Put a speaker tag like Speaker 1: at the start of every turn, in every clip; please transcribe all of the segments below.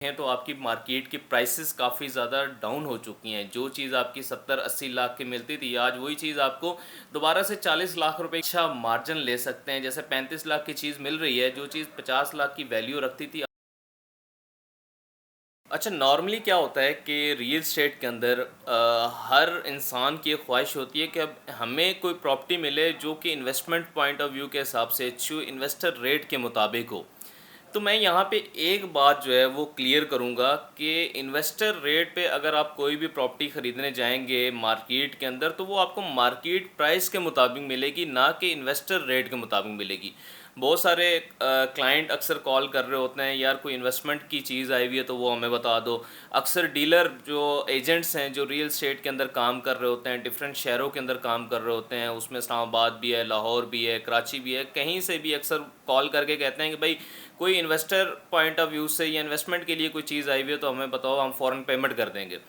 Speaker 1: हैं तो आपकी मार्केट की प्राइसेस काफ़ी ज़्यादा डाउन हो चुकी हैं। जो चीज़ आपकी 70-80 लाख की मिलती थी, आज वही चीज़ आपको दोबारा से 40 लाख रुपए अच्छा मार्जिन ले सकते हैं। जैसे 35 लाख की चीज़ मिल रही है, जो चीज़ 50 लाख की वैल्यू रखती थी। अच्छा, नॉर्मली क्या होता है कि रियल एस्टेट के अंदर हर इंसान की एक ख्वाहिश होती है कि अब हमें कोई प्रॉपर्टी मिले जो कि इन्वेस्टमेंट पॉइंट ऑफ व्यू के हिसाब से जो इन्वेस्टर रेट के मुताबिक हो। तो मैं यहाँ पे एक बात जो है वो क्लियर करूँगा कि इन्वेस्टर रेट पे अगर आप कोई भी प्रॉपर्टी ख़रीदने जाएंगे मार्केट के अंदर, तो वो आपको मार्केट प्राइस के मुताबिक मिलेगी, ना कि इन्वेस्टर रेट के मुताबिक मिलेगी। बहुत सारे क्लाइंट अक्सर कॉल कर रहे होते हैं, यार कोई इन्वेस्टमेंट की चीज़ आई हुई है तो वो हमें बता दो। अक्सर डीलर जो एजेंट्स हैं जो रियल एस्टेट के अंदर काम कर रहे होते हैं, डिफरेंट शहरों के अंदर काम कर रहे होते हैं, उसमें इस्लामाबाद भी है, लाहौर भी है, कराची भी है, कहीं से भी अक्सर कॉल करके कहते हैं कि भाई कोई इन्वेस्टर पॉइंट ऑफ व्यू से या इन्वेस्टमेंट के लिए कोई चीज़ आई हुई है तो हमें बताओ, हम फ़ौरन पेमेंट कर देंगे।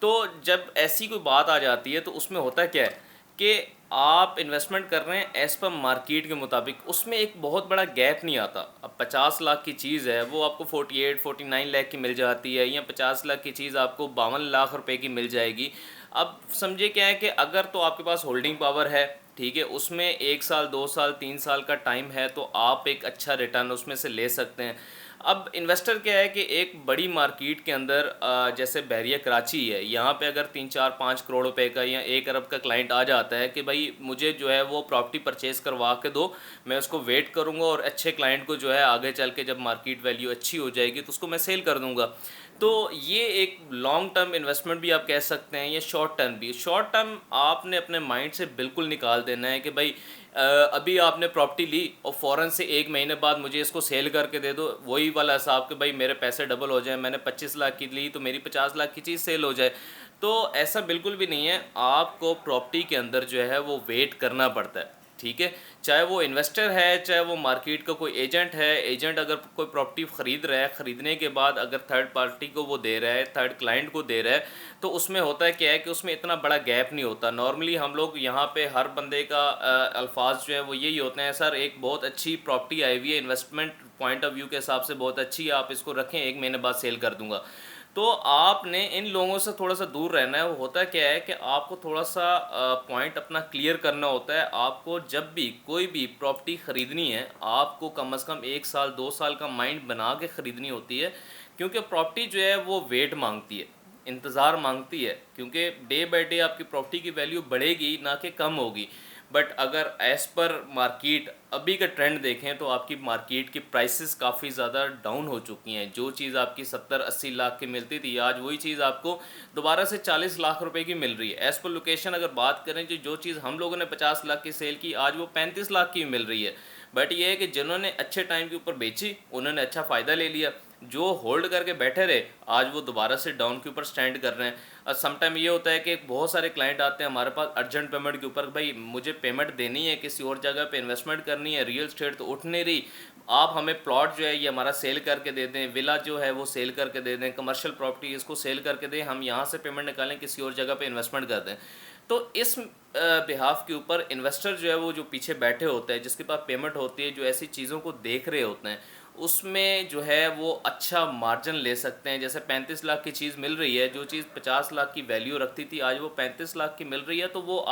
Speaker 1: तो जब ऐसी कोई बात आ जाती है तो उसमें होता क्या है कि आप इन्वेस्टमेंट कर रहे हैं एज़ पर मार्केट के मुताबिक, उसमें एक बहुत बड़ा गैप नहीं आता। अब 50 लाख की चीज़ है वो आपको 48-49 लाख की मिल जाती है, या 50 लाख की चीज़ आपको 52 लाख रुपए की मिल जाएगी। अब समझे क्या है कि अगर तो आपके पास होल्डिंग पावर है, ठीक है, उसमें 1 साल 2 साल 3 साल का टाइम है, तो आप एक अच्छा रिटर्न उसमें से ले सकते हैं। अब इन्वेस्टर क्या है कि एक बड़ी मार्केट के अंदर जैसे बहरिया कराची है, यहाँ पे अगर 3-4-5 करोड़ रुपए का या 1 अरब का क्लाइंट आ जाता है कि भाई मुझे जो है वो प्रॉपर्टी परचेज़ करवा के दो, मैं उसको वेट करूँगा और अच्छे क्लाइंट को जो है आगे चल के जब मार्केट वैल्यू अच्छी हो जाएगी तो उसको मैं सेल कर दूँगा। तो ये एक लॉन्ग टर्म इन्वेस्टमेंट भी आप कह सकते हैं, या शॉर्ट टर्म भी। शॉर्ट टर्म आपने अपने माइंड से बिल्कुल निकाल देना है कि भाई अभी आपने प्रॉपर्टी ली और फ़ौरन से 1 महीने बाद मुझे इसको सेल करके दे दो, वही वाला हिसाब कि भाई मेरे पैसे डबल हो जाए, मैंने 25 लाख की ली तो मेरी 50 लाख की चीज़ सेल हो जाए। तो ऐसा बिल्कुल भी नहीं है, आपको प्रॉपर्टी के अंदर जो है वो वेट करना पड़ता है, ठीक है? चाहे वो इन्वेस्टर है, चाहे वो मार्केट का कोई एजेंट है, एजेंट अगर कोई प्रॉपर्टी ख़रीद रहा है, ख़रीदने के बाद अगर थर्ड पार्टी को वो दे रहा है, थर्ड क्लाइंट को दे रहा है, तो उसमें होता है क्या है कि उसमें इतना बड़ा गैप नहीं होता। नॉर्मली हम लोग यहाँ पे हर बंदे का अल्फाज जो है वो यही होते हैं, सर एक बहुत अच्छी प्रॉपर्टी आई हुई है, इन्वेस्टमेंट पॉइंट ऑफ व्यू के हिसाब से बहुत अच्छी है, आप इसको रखें, 1 महीने बाद सेल कर दूंगा। तो आपने इन लोगों से थोड़ा सा दूर रहना है। वो होता क्या है कि आपको थोड़ा सा पॉइंट अपना क्लियर करना होता है। आपको जब भी कोई भी प्रॉपर्टी ख़रीदनी है, आपको कम से कम 1 साल 2 साल का माइंड बना के ख़रीदनी होती है, क्योंकि प्रॉपर्टी जो है वो वेट मांगती है, इंतज़ार मांगती है, क्योंकि डे बाय डे आपकी प्रॉपर्टी की वैल्यू बढ़ेगी, ना कि कम होगी। बट अगर एज़ पर मार्केट अभी का ट्रेंड देखें तो आपकी मार्केट की प्राइसेस काफ़ी ज़्यादा डाउन हो चुकी हैं। जो चीज़ आपकी 70-80 लाख की मिलती थी, आज वही चीज़ आपको दोबारा से 40 लाख रुपए की मिल रही है। एज़ पर लोकेशन अगर बात करें, जो चीज़ हम लोगों ने 50 लाख की सेल की, आज वो 35 लाख की मिल रही है। बट ये है कि जिन्होंने अच्छे टाइम के ऊपर बेची, उन्होंने अच्छा फ़ायदा ले लिया। जो होल्ड करके बैठे रहे, आज वो दोबारा से डाउन के ऊपर स्टैंड कर रहे हैं। समटाइम ये होता है कि बहुत सारे क्लाइंट आते हैं हमारे पास अर्जेंट पेमेंट के ऊपर, भाई मुझे पेमेंट देनी है, किसी और जगह पे इन्वेस्टमेंट करनी है, रियल एस्टेट तो उठ नहीं रही, आप हमें प्लॉट जो है ये हमारा सेल करके दे दें, विला जो है वो सेल करके दे दें, कमर्शियल प्रॉपर्टी इसको सेल करके दें, हम यहाँ से पेमेंट निकालें, किसी और जगह पे इन्वेस्टमेंट कर दें। तो इस बिहाफ के ऊपर इन्वेस्टर जो है वो जो पीछे बैठे होते हैं, जिसके पास पेमेंट होती है, जो ऐसी चीज़ों को देख रहे होते हैं, उसमें जो है वो अच्छा मार्जिन ले सकते हैं। जैसे 35 लाख की चीज़ मिल रही है, जो चीज़ 50 लाख की वैल्यू रखती थी, आज वो 35 लाख की मिल रही है, तो वो